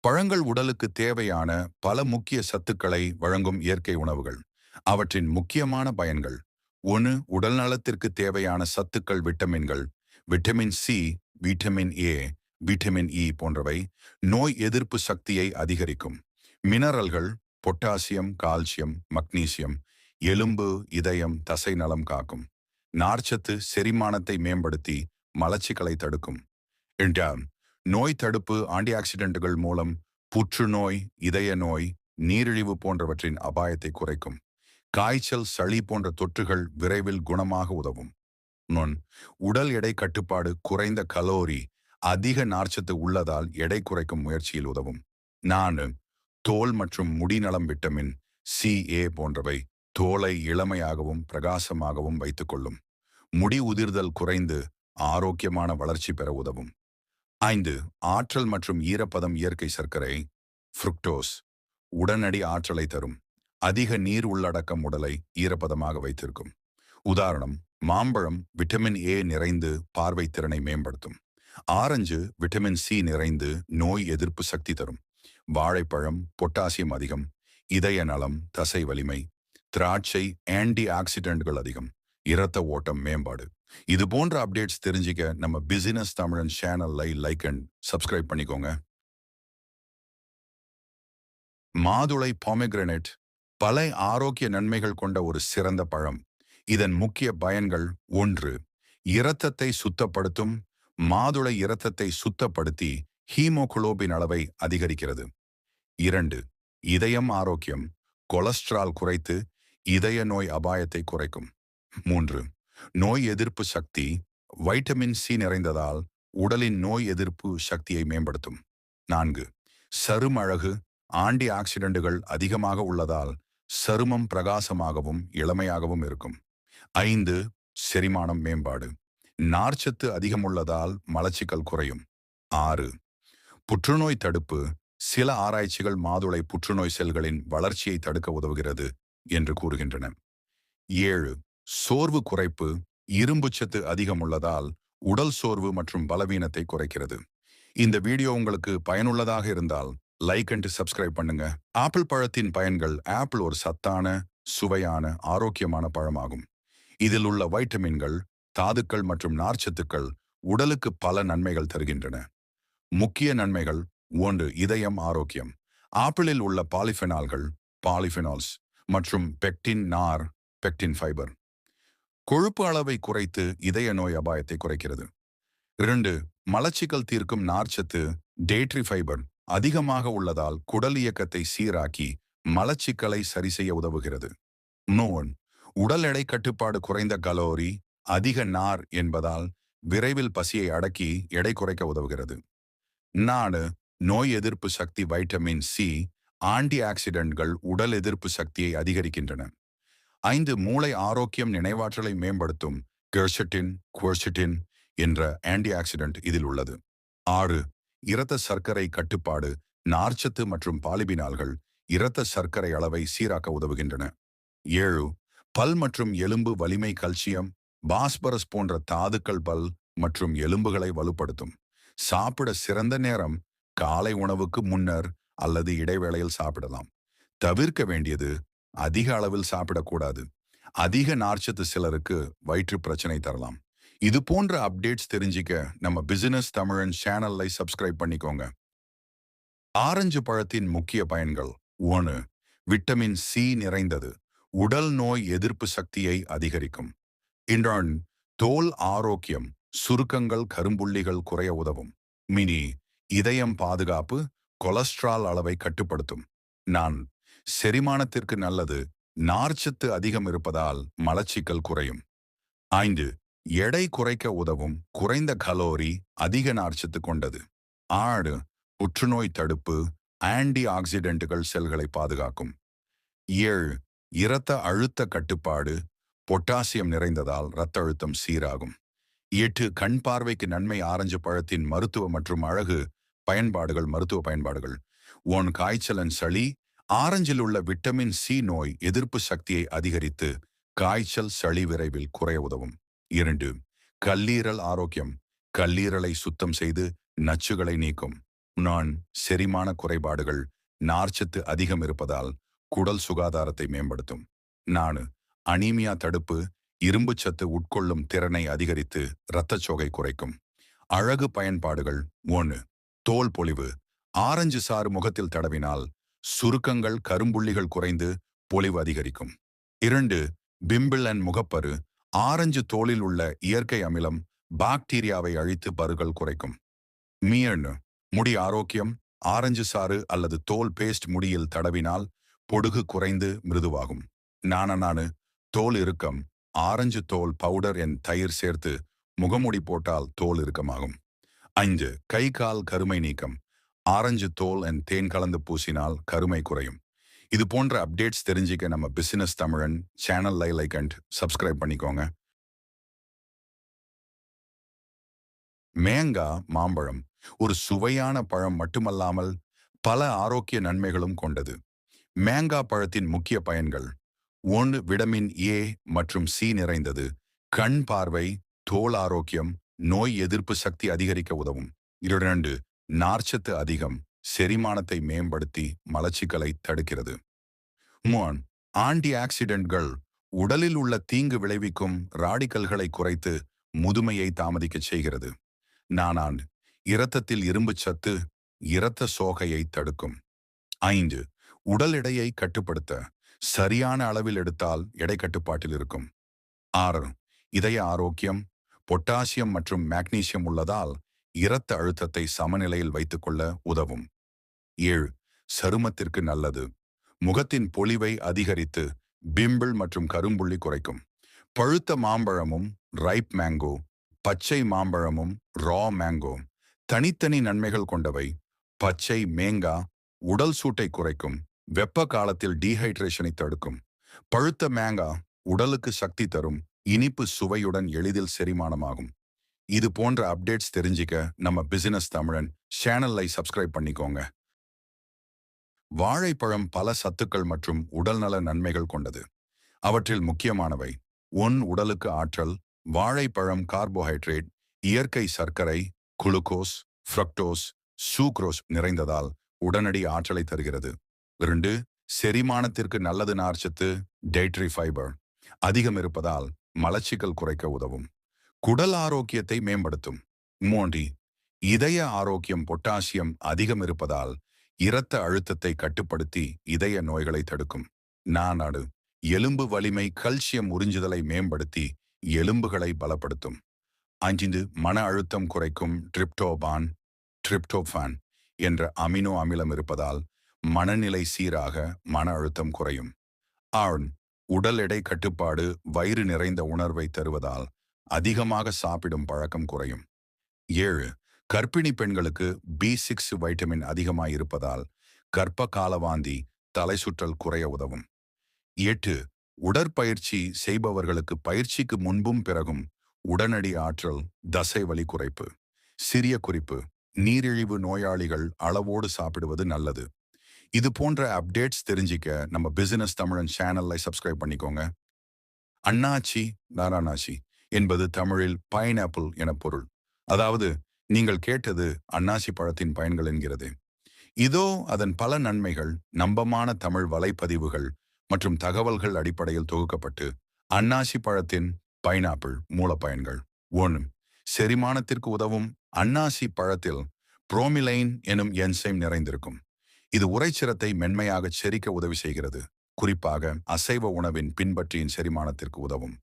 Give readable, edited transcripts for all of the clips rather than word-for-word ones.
பழங்கள் உடலுக்கு தேவையான பல முக்கிய சத்துக்களை வழங்கும் இயற்கை உணவுகள். அவற்றின் முக்கியமான பயன்கள்: 1. உடல் நலத்திற்கு தேவையான சத்துக்கள். விட்டமின்கள். Vitamin C, vitamin A, vitamin E போன்றவை நோய் எதிர்ப்பு சக்தியை அதிகரிக்கும். மினரல்கள். பொட்டாசியம், கால்சியம், மக்னீசியம் எலும்பு, இதயம், தசை நலம் காக்கும். நார்ச்சத்து செரிமானத்தை மேம்படுத்தி மலச்சிக்கலை தடுக்கும். 2. நோய் தடுப்பு. ஆன்டிஆக்சிடென்ட்டுகள் மூலம் புற்றுநோய், இதய நோய், நீரிழிவு போன்றவற்றின் அபாயத்தை குறைக்கும். காய்ச்சல், சளி போன்ற தொற்றுகள் விரைவில் குணமாக உதவும். உடல் எடை கட்டுப்பாடு. குறைந்த கலோரி, அதிக நார்ச்சத்து உள்ளதால் எடை குறைக்கும் முயற்சியில் உதவும். 4. தோல் மற்றும் முடி நலம். விட்டமின் சி, ஏ போன்றவை தோலை இளமையாகவும் பிரகாசமாகவும் வைத்துக்கொள்ளும். முடி உதிர்தல் குறைந்து ஆரோக்கியமான வளர்ச்சி பெற உதவும். 5. ஆற்றல் மற்றும் ஈரப்பதம். இயற்கை சர்க்கரை ஃப்ருக்டோஸ் உடனடி ஆற்றலை தரும். அதிக நீர் உள்ளடக்கம் உடலை ஈரப்பதமாக வைத்திருக்கும். உதாரணம்: மாம்பழம் விட்டமின் ஏ நிறைந்து பார்வை திறனை மேம்படுத்தும். ஆரஞ்சு விட்டமின் சி நிறைந்து நோய் எதிர்ப்பு சக்தி தரும். வாழைப்பழம் பொட்டாசியம் அதிகம், இதய நலம், தசை வலிமை. திராட்சை ஆன்டி ஆக்சிடென்ட்கள் அதிகம், இரத்த ஓட்டம் மேம்பாடு. இது போன்ற அப்டேட்ஸ் தெரிஞ்சுக்க நம்ம பிசினஸ் தமிழன் சேனலை லைக் அண்ட் சப்ஸ்கிரைப் பண்ணிக்கோங்க. மாதுளை பொமோகிரானேட் பல ஆரோக்கிய நன்மைகள் கொண்ட ஒரு சிறந்த பழம். இதன் முக்கிய பயன்கள்: 1. இரத்தத்தை சுத்தப்படுத்தும். மாதுளை இரத்தத்தை சுத்தப்படுத்தி ஹீமோகுளோபின் அளவை அதிகரிக்கிறது. 2. இதயம் ஆரோக்கியம். கொலஸ்ட்ரால் குறைத்து இதய நோய் அபாயத்தை குறைக்கும். 3. நோய் எதிர்ப்பு சக்தி. வைட்டமின் சி நிறைந்ததால் உடலின் நோய் எதிர்ப்பு சக்தியை மேம்படுத்தும். 4. சரும அழகு. ஆன்டி ஆக்சிடென்ட்டுகள் அதிகமாக உள்ளதால் சருமம் பிரகாசமாகவும் இளமையாகவும் இருக்கும். 5. செரிமானம் மேம்பாடு. நார்ச்சத்து அதிகமுள்ளதால் மலச்சிக்கல் குறையும். 6. புற்றுநோய் தடுப்பு. சில ஆராய்ச்சிகள் மாதுளை புற்றுநோய் செல்களின் வளர்ச்சியை தடுக்க உதவுகிறது என்று கூறுகின்றன. 7. சோர்வு குறைப்பு. இரும்புச்சத்து அதிகம் உள்ளதால் உடல் சோர்வு மற்றும் பலவீனத்தை குறைக்கிறது. இந்த வீடியோ உங்களுக்கு பயனுள்ளதாக இருந்தால் லைக் அண்ட் சப்ஸ்கிரைப் பண்ணுங்க. ஆப்பிள் பழத்தின் பயன்கள். ஆப்பிள் ஒரு சத்தான, சுவையான, ஆரோக்கியமான பழமாகும். இதில் உள்ள வைட்டமின்கள், தாதுக்கள் மற்றும் நார்ச்சத்துக்கள் உடலுக்கு பல நன்மைகள் தருகின்றன. முக்கிய நன்மைகள்: 1. இதயம் ஆரோக்கியம். ஆப்பிளில் உள்ள பாலிஃபெனால்கள், பாலிஃபெனால்ஸ் மற்றும் பெக்டின் நார், பெக்டின் ஃபைபர் கொழுப்பு அளவை குறைத்து இதய நோய் அபாயத்தை குறைக்கிறது. 2. மலச்சிக்கல் தீர்க்கும் நார்ச்சத்து, டேட்ரி ஃபைபர் அதிகமாக உள்ளதால் குடல் இயக்கத்தை சீராக்கி மலச்சிக்கலை சரி செய்ய உதவுகிறது. 3. உடல் எடை கட்டுப்பாடு. குறைந்த கலோரி, அதிக நார் என்பதால் விரைவில் பசியை அடக்கி எடை குறைக்க உதவுகிறது. 4. நோய் எதிர்ப்பு சக்தி. வைட்டமின் சி, ஆன்டி ஆக்சிடென்ட்கள் உடல் எதிர்ப்பு சக்தியை அதிகரிக்கின்றன. 5. மூளை ஆரோக்கியம். நினைவாற்றலை மேம்படுத்தும். குவெர்செட்டின் என்ற ஆன்டி ஆக்சிடென்ட் இதில் உள்ளது. 6. இரத்த சர்க்கரை கட்டுப்பாடு. நார்ச்சத்து மற்றும் பாலிபினால்கள் இரத்த சர்க்கரை அளவை சீராக்க உதவுகின்றன. 7. பல் மற்றும் எலும்பு வலிமை. கல்சியம், பாஸ்பரஸ் போன்ற தாதுக்கள் பல் மற்றும் எலும்புகளை வலுப்படுத்தும். சாப்பிட சிறந்த நேரம்: காலை உணவுக்கு முன்னர் அல்லது இடைவேளையில் சாப்பிடலாம். தவிர்க்க வேண்டியது: அதிக அளவில் சாப்பிடக்கூடாது. அதிக நார்ச்சத்து சிலருக்கு வயிற்று பிரச்சனை தரலாம். இது போன்ற அப்டேட்ஸ் தெரிஞ்சிக்க நம்ம பிசினஸ் தமிழன் சேனலை சப்ஸ்கிரைப் பண்ணிக்கோங்க. ஆரஞ்சு பழத்தின் முக்கிய பயன்கள். 1. விட்டமின் சி நிறைந்தது. உடல் நோய் எதிர்ப்பு சக்தியை அதிகரிக்கும். 2. தோல் ஆரோக்கியம். சுருக்கங்கள், கரும்புள்ளிகள் குறைய உதவும். மினி இதயம் பாதுகாப்பு. கொலஸ்ட்ரால் அளவை கட்டுப்படுத்தும். 4. செரிமானத்திற்கு நல்லது. நார்ச்சத்து அதிகம் இருப்பதால் மலச்சிக்கல் குறையும். 5. எடை குறைக்க உதவும். குறைந்த கலோரி, அதிக நார்ச்சத்து கொண்டது. 6. புற்றுநோய் தடுப்பு. ஆன்டி ஆக்சிடென்ட்டுகள் செல்களை பாதுகாக்கும். 7. இரத்த அழுத்த கட்டுப்பாடு. பொட்டாசியம் நிறைந்ததால் இரத்த அழுத்தம் சீராகும். 8. கண் பார்வைக்கு நன்மை. ஆரஞ்சு பழத்தின் மருத்துவ மற்றும் அழகு பயன்பாடுகள். மருத்துவ பயன்பாடுகள்: 1. காய்ச்சல் and சளி. ஆரஞ்சில் உள்ள விட்டமின் சி நோய் எதிர்ப்பு சக்தியை அதிகரித்து காய்ச்சல், சளி விரைவில் குறைய உதவும். 2. கல்லீரல் ஆரோக்கியம். கல்லீரலை சுத்தம் செய்து நச்சுகளை நீக்கும். நான் செரிமான குறைபாடுகள் நார்ச்சத்து அதிகம் இருப்பதால் குடல் சுகாதாரத்தை மேம்படுத்தும். 4 அனீமியா தடுப்பு இரும்புச்சத்து உட்கொள்ளும் திறனை அதிகரித்து இரத்தச்சோகை குறைக்கும். அழகு பயன்பாடுகள் 1 தோல் பொலிவு ஆரஞ்சு சாறு முகத்தில் தடவினால் சுருக்கங்கள் கரும்புள்ளிகள் குறைந்து பொலிவு அதிகரிக்கும். 2 பிம்பிள் அண்ட் முகப்பரு ஆரஞ்சு தோலில் உள்ள இயற்கை அமிலம் பாக்டீரியாவை அழித்து பருகள் குறைக்கும். மீன் முடி ஆரோக்கியம் ஆரஞ்சு சாறு அல்லது தோல் பேஸ்ட் முடியில் தடவினால் பொடுகு குறைந்து மிருதுவாகும். நானு தோல் இறுக்கம் ஆரஞ்சு தோல் பவுடர் என் தயிர் சேர்த்து முகமுடி போட்டால் தோல் இறுக்கமாகும். 5 கை கால் கருமை நீக்கம் ஆரஞ்சு தோல் என் தேன் கலந்து பூசினால் கருமை குறையும். இது போன்ற அப்டேட்ஸ் தெரிஞ்சுக்க நம்ம பிசினஸ் தமிழன் சேனல் லைக் அண்ட் சப்ஸ்கிரைப் பண்ணிக்கோங்க. மேங்கா மாம்பழம் ஒரு சுவையான பழம் மட்டுமல்லாமல் பல ஆரோக்கிய நன்மைகளும் கொண்டது. மேங்கா பழத்தின் முக்கிய பயன்கள் 1 விட்டமின் ஏ மற்றும் சி நிறைந்தது கண் பார்வை தோல் ஆரோக்கியம் நோய் எதிர்ப்பு சக்தி அதிகரிக்க உதவும். 2 நார்ச்சத்து அதிகம் செரிமானத்தை மேம்படுத்தி மலச்சிக்கலை தடுக்கிறது. 3 ஆன்டி ஆக்சிடென்ட்கள் உடலில் உள்ள தீங்கு விளைவிக்கும் ராடிக்கல்களை குறைத்து முதுமையை தாமதிக்கச் செய்கிறது. 4 இரத்தத்தில் இரும்பு சத்து இரத்த சோகையை தடுக்கும். 5 உடல் எடையை கட்டுப்படுத்த சரியான அளவில் எடுத்தால் எடை கட்டுப்பாட்டில் இருக்கும். 6 இதய ஆரோக்கியம் பொட்டாசியம் மற்றும் மேக்னீசியம் உள்ளதால் இரத்த அழுத்தத்தை சமநிலையில் வைத்துக்கொள்ள உதவும். 7 சருமத்திற்கு நல்லது முகத்தின் பொலிவை அதிகரித்து பிம்பிள் மற்றும் கரும்புள்ளி குறைக்கும். பழுத்த மாம்பழமும் ரைப் மேங்கோ பச்சை மாம்பழமும் ரா மேங்கோ தனித்தனி நன்மைகள் கொண்டவை. பச்சை மேங்கா உடல் சூட்டை குறைக்கும் வெப்ப காலத்தில் டீஹைட்ரேஷனை தடுக்கும். பழுத்த மேங்கா உடலுக்கு சக்தி தரும் இனிப்பு சுவையுடன் எளிதில் செரிமானமாகும். இது போன்ற அப்டேட்ஸ் தெரிஞ்சிக்க நம்ம பிசினஸ் தமிழன் சேனலை சப்ஸ்கிரைப் பண்ணிக்கோங்க. வாழைப்பழம் பல சத்துக்கள் மற்றும் உடல்நல நன்மைகள் கொண்டது. அவற்றில் முக்கியமானவை 1 உடலுக்கு ஆற்றல் வாழைப்பழம் கார்போஹைட்ரேட் இயற்கை சர்க்கரை குளுக்கோஸ் ஃப்ரக்டோஸ் சூக்ரோஸ் நிறைந்ததால் உடனடி ஆற்றலை தருகிறது. 2 செரிமானத்திற்கு நல்லது நார்ச்சத்து டேட்ரி ஃபைபர் அதிகம் இருப்பதால் மலச்சிக்கல் குறைக்க உதவும். குடல் ஆரோக்கியத்தை மேம்படுத்தும். 3 இதய ஆரோக்கியம் பொட்டாசியம் அதிகம் இருப்பதால் இரத்த அழுத்தத்தை கட்டுப்படுத்தி இதய நோய்களை தடுக்கும். 4 எலும்பு வலிமை கல்சியம் உறிஞ்சுதலை மேம்படுத்தி எலும்புகளை பலப்படுத்தும். 5 மன அழுத்தம் குறைக்கும் ட்ரிப்டோபான் என்ற அமினோ அமிலம் இருப்பதால் மனநிலை சீராக மன அழுத்தம் குறையும். 6 உடல் எடை கட்டுப்பாடு வயிறு நிறைந்த உணர்வை தருவதால் அதிகமாக சாப்பிடும் பழக்கம் குறையும். 7 கர்ப்பிணி பெண்களுக்கு B6 வைட்டமின் அதிகமாய் இருப்பதால் கர்ப்ப காலவாந்தி தலை சுற்றல் குறைய உதவும். 8 உடற்பயிற்சி செய்பவர்களுக்கு பயிற்சிக்கு முன்பும் பிறகும் உடனடி ஆற்றல் தசை வலி குறைப்பு. சிறிய குறிப்பு நீரிழிவு நோயாளிகள் அளவோடு சாப்பிடுவது நல்லது. இது போன்ற அப்டேட்ஸ் தெரிஞ்சிக்க நம்ம பிசினஸ் தமிழன் சேனலை சப்ஸ்கிரைப் பண்ணிக்கோங்க. அண்ணாச்சி நாராணாச்சி என்பது தமிழில் பைனாப்பிள் என பொருள். அதாவது நீங்கள் கேட்டது அன்னாசி பழத்தின் பயன்கள் என்கிறது. இதோ அதன் பல நன்மைகள் நம்பமான தமிழ் வலைப்பதிவுகள் மற்றும் தகவல்கள் அடிப்படையில் தொகுக்கப்பட்டு அன்னாசி பழத்தின் பைனாப்பிள் மூலப்பயன்கள். 1 செரிமானத்திற்கு உதவும் அன்னாசி பழத்தில் புரோமிலைன் எனும் என்சைம் நிறைந்திருக்கும். இது உறைச்சிரத்தை மென்மையாக செரிக்க உதவி செய்கிறது. குறிப்பாக அசைவ உணவின் பின்பற்றியின் செரிமானத்திற்கு உதவும்.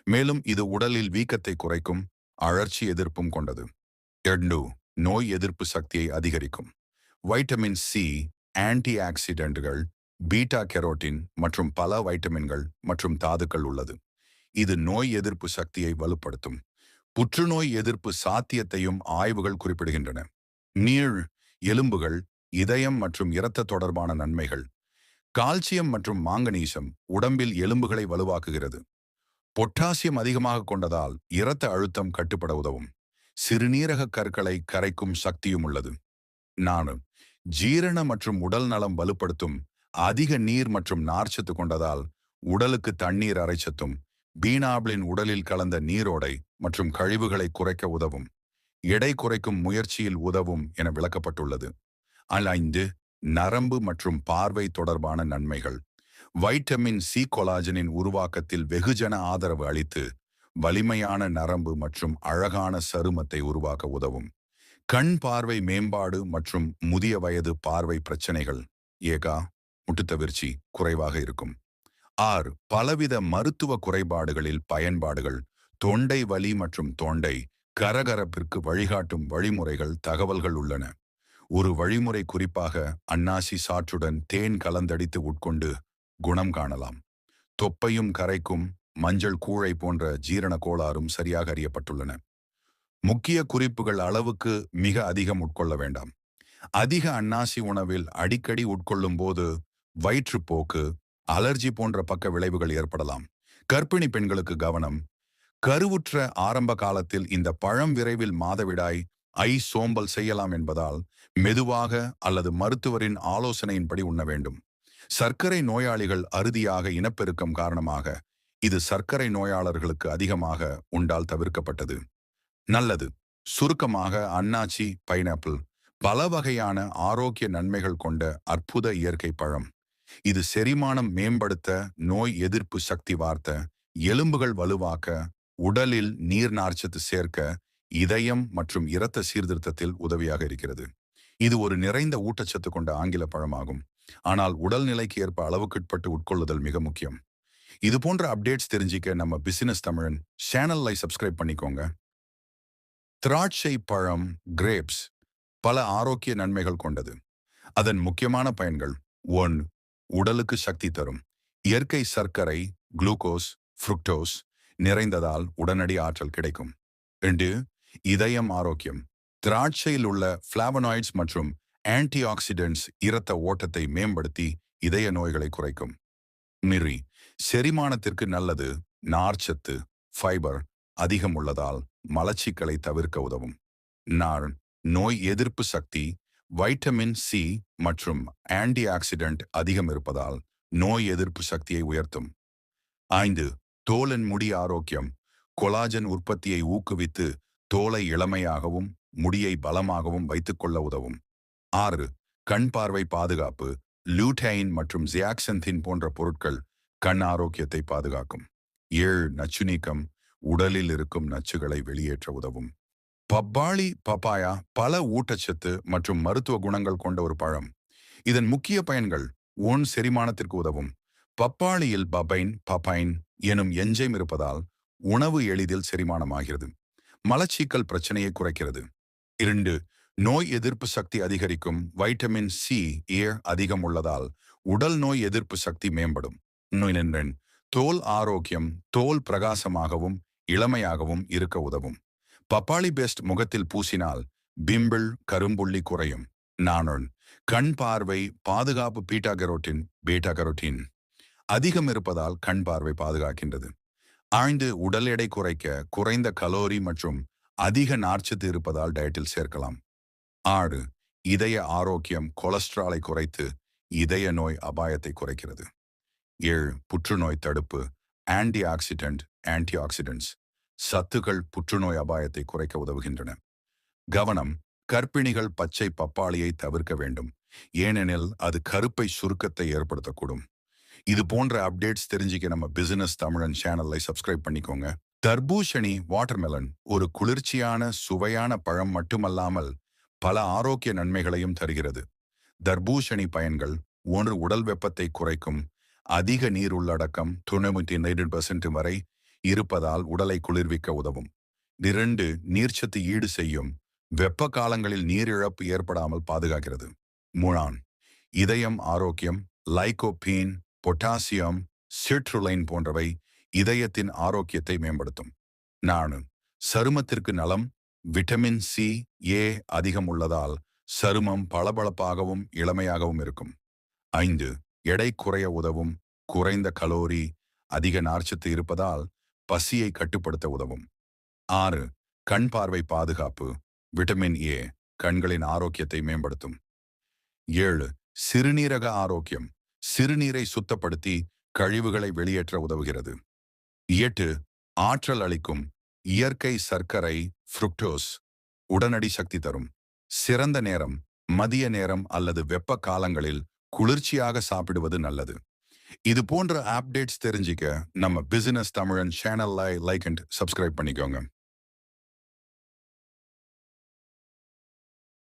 மேலும் இது உடலில் வீக்கத்தை குறைக்கும் அழற்சி எதிர்ப்பும் கொண்டது. 2 நோய் எதிர்ப்பு சக்தியை அதிகரிக்கும். வைட்டமின் சி ஆன்டி ஆக்சிடென்ட்கள் பீட்டா கெரோட்டின் மற்றும் பல வைட்டமின்கள் மற்றும் தாதுக்கள் உள்ளது. இது நோய் எதிர்ப்பு சக்தியை வலுப்படுத்தும். புற்றுநோய் எதிர்ப்பு சாத்தியத்தையும் ஆய்வுகள் குறிப்பிடுகின்றன. நீர் எலும்புகள் இதயம் மற்றும் இரத்த தொடர்பான நன்மைகள். கால்சியம் மற்றும் மாங்கனீசம் உடம்பில் எலும்புகளை வலுவாக்குகிறது. பொட்டாசியம் அதிகமாக கொண்டதால் இரத்த அழுத்தம் கட்டுப்பட உதவும். சிறுநீரக கற்களை கரைக்கும் சக்தியும் உள்ளது. 4 ஜீரண மற்றும் உடல் நலம் வலுப்படுத்தும். அதிக நீர் மற்றும் நார்ச்சத்து கொண்டதால் உடலுக்கு தண்ணீர் அரைச்சத்தும் பீனாபிளின் உடலில் கலந்த நீரோடை மற்றும் கழிவுகளை குறைக்க உதவும். எடை குறைக்கும் முயற்சியில் உதவும் என விளக்கப்பட்டுள்ளது. 5. நரம்பு மற்றும் பார்வை தொடர்பான நன்மைகள். வைட்டமின் சி கொலாஜனின் உருவாக்கத்தில் வெகுஜன ஆதரவு அளித்து வலிமையான நரம்பு மற்றும் அழகான சருமத்தை உருவாக்க உதவும். கண் பார்வை மேம்பாடு மற்றும் முதிய வயது பார்வை பிரச்சனைகள் ஏகா முட்டுத்தவிர்ச்சி குறைவாக இருக்கும். 6. பலவித மருத்துவ குறைபாடுகளில் பயன்பாடுகள். தொண்டை வலி மற்றும் தொண்டை கரகரப்பிற்கு வழிகாட்டும் வழிமுறைகள் தகவல்கள் உள்ளன. ஒரு வழிமுறை குறிப்பாக அன்னாசி சாற்றுடன் தேன் கலந்தடித்து உட்கொண்டு குணம் காணலாம். தொப்பையும் கரைக்கும் மஞ்சள் கூழை போன்ற ஜீரண கோளாறும் சரியாக அறியப்பட்டுள்ளன. முக்கிய குறிப்புகள் அளவுக்கு மிக அதிகம் உட்கொள்ள வேண்டாம். அதிக அன்னாசி உணவில் அடிக்கடி உட்கொள்ளும் போது வயிற்றுப்போக்கு, அலர்ஜி போன்ற பக்க விளைவுகள் ஏற்படலாம். கர்ப்பிணி பெண்களுக்கு கவனம். கருவுற்ற ஆரம்ப காலத்தில் இந்த பழம் விரைவில் மாதவிடாய், சோம்பல் செய்யலாம் என்பதால் மெதுவாக அல்லது மருத்துவரின் ஆலோசனையின்படி உண்ண வேண்டும். சர்க்கரை நோயாளிகள் அறுதியாக இனப்பெருக்கம் காரணமாக இது சர்க்கரை நோயாளர்களுக்கு அதிகமாக உண்டால் தவிர்க்கப்பட்டது நல்லது. சுருக்கமாக அன்னாச்சி பைனாப்பிள் பல வகையான ஆரோக்கிய நன்மைகள் கொண்ட அற்புத இயற்கை பழம். இது செரிமானம் மேம்படுத்த, நோய் எதிர்ப்பு சக்தி வார்த்த, எலும்புகள் வலுவாக்க, உடலில் நீர் நார்ச்சத்து சேர்க்க, இதயம் மற்றும் இரத்த சீர்திருத்தத்தில் உதவியாக இருக்கிறது. இது ஒரு நிறைந்த ஊட்டச்சத்து கொண்ட ஆங்கில பழமாகும். ஆனால் உடல்நிலைக்கு ஏற்ப அளவுக்குட்பட்டு உட்கொள்ளுதல் மிக முக்கியம். இது போன்ற அப்டேட்ஸ் தெரிஞ்சிக்க நம்ம பிசினஸ் தமிழன் சேனலை சப்ஸ்கிரைப் பண்ணிக்கோங்க. திராட்சை பழம் கிரேப்ஸ் பல ஆரோக்கிய நன்மைகள் கொண்டது. அதன் முக்கியமான பயன்கள்: 1. உடலுக்கு சக்தி தரும். இயற்கை சர்க்கரை குளுக்கோஸ், ஃப்ருக்டோஸ் நிறைந்ததால் உடனடி ஆற்றல் கிடைக்கும். 2. இதயம் ஆரோக்கியம். திராட்சையில் உள்ள ஃபிளாவனாய்ட்ஸ் மற்றும் ஆன்டி ஆக்சிடென்ட்ஸ் இரத்த ஓட்டத்தை மேம்படுத்தி இதய நோய்களை குறைக்கும். நிறி செரிமானத்திற்கு நல்லது. நார்ச்சத்து ஃபைபர் அதிகம் உள்ளதால் மலச்சிக்கலை தவிர்க்க உதவும். நார் நோய் எதிர்ப்பு சக்தி. வைட்டமின் சி மற்றும் ஆன்டி ஆக்சிடென்ட் அதிகம் இருப்பதால் நோய் எதிர்ப்பு சக்தியை உயர்த்தும். 5. தோலின் முடி ஆரோக்கியம். கொலாஜன் உற்பத்தியை ஊக்குவித்து தோலை இளமையாகவும் முடியை பலமாகவும் வைத்துக்கொள்ள உதவும். 6. கண் பார்வை பாதுகாப்பு. லூட்டைன் மற்றும் ஜியாக்சந்தின் போன்ற பொருட்கள் கண் ஆரோக்கியத்தை பாதுகாக்கும். 7. நச்சு நீக்கம். உடலில் இருக்கும் நச்சுகளை வெளியேற்ற உதவும். பப்பாளி பப்பாயா பல ஊட்டச்சத்து மற்றும் மருத்துவ குணங்கள் கொண்ட ஒரு பழம். இதன் முக்கிய பயன்கள்: செரிமானத்திற்கு உதவும். பப்பாளியில் பப்பைன் எனும் என்சைம் இருப்பதால் உணவு எளிதில் செரிமானமாகிறது. மலச்சிக்கல் பிரச்சனையை குறைக்கிறது. 2. நோய் எதிர்ப்பு சக்தி அதிகரிக்கும். வைட்டமின் சி அதிகம் உள்ளதால் உடல் நோய் எதிர்ப்பு சக்தி மேம்படும். 3. தோல் ஆரோக்கியம். தோல் பிரகாசமாகவும் இளமையாகவும் இருக்க உதவும். பப்பாளி பேஸ்ட் முகத்தில் பூசினால் பிம்பிள் கரும்புள்ளி குறையும். 4. கண் பார்வை பாதுகாப்பு. பீட்டா கரோட்டின் அதிகம் இருப்பதால் கண் பார்வை பாதுகாக்கின்றது. 5. உடல் எடை குறைக்க. குறைந்த கலோரி மற்றும் அதிக நார்ச்சத்து இருப்பதால் டயட்டில் சேர்க்கலாம். 6. இதய ஆரோக்கியம். கொலஸ்ட்ராலை குறைத்து இதய நோய் அபாயத்தை குறைக்கிறது. 7. புற்றுநோய் தடுப்பு. ஆன்டி ஆக்சிடென்ட்ஸ் சத்துக்கள் புற்றுநோய் அபாயத்தை குறைக்க உதவுகின்றன. கவனம்: கர்ப்பிணிகள் பச்சை பப்பாளியை தவிர்க்க வேண்டும், ஏனெனில் அது கருப்பை சுருக்கத்தை ஏற்படுத்தக்கூடும். இது போன்ற அப்டேட்ஸ் தெரிஞ்சுக்க நம்ம பிசினஸ் தமிழன் சேனலை சப்ஸ்கிரைப் பண்ணிக்கோங்க. தர்பூசணி வாட்டர்மெலன் ஒரு குளிர்ச்சியான சுவையான பழம் மட்டுமல்லாமல் பல ஆரோக்கிய நன்மைகளையும் தருகிறது. தர்பூசணி பயன்கள்: 1. உடல் வெப்பத்தை குறைக்கும். அதிக நீர் உள்ளடக்கம் 99% வரை இருப்பதால் உடலை குளிர்விக்க உதவும். 2. நீர்ச்சத்து ஈடு செய்யும். வெப்ப காலங்களில் நீரிழப்பு ஏற்படாமல் பாதுகாக்கிறது. 3. இதயம் ஆரோக்கியம். லைகோபீன், பொட்டாசியம், சிட்ருலைன் போன்றவை இதயத்தின் ஆரோக்கியத்தை மேம்படுத்தும். 4. சருமத்திற்கு நலம். விட்டமின் சி அதிகம் உள்ளதால் சருமம் பளபளப்பாகவும் இளமையாகவும் இருக்கும். 5. எடை குறைய உதவும். குறைந்த கலோரி, அதிக நார்ச்சத்து இருப்பதால் பசியை கட்டுப்படுத்த உதவும். 6. கண் பார்வை பாதுகாப்பு. விட்டமின் கண்களின் ஆரோக்கியத்தை மேம்படுத்தும். 7. சிறுநீரக ஆரோக்கியம். சிறுநீரை சுத்தப்படுத்தி கழிவுகளை வெளியேற்ற உதவுகிறது. 8. ஆற்றல் அளிக்கும். இயற்கை சர்க்கரை ஃப்ருக்டோஸ் உடனடி சக்தி தரும். சிறந்த நேரம்: மதிய நேரம் அல்லது வெப்ப காலங்களில் குளிர்ச்சியாக சாப்பிடுவது நல்லது. இது போன்ற அப்டேட்ஸ் தெரிஞ்சிக்க நம்ம பிசினஸ் தமிழன் சேனலை லைக் அண்ட் சப்ஸ்கிரைப் பண்ணிக்கோங்க.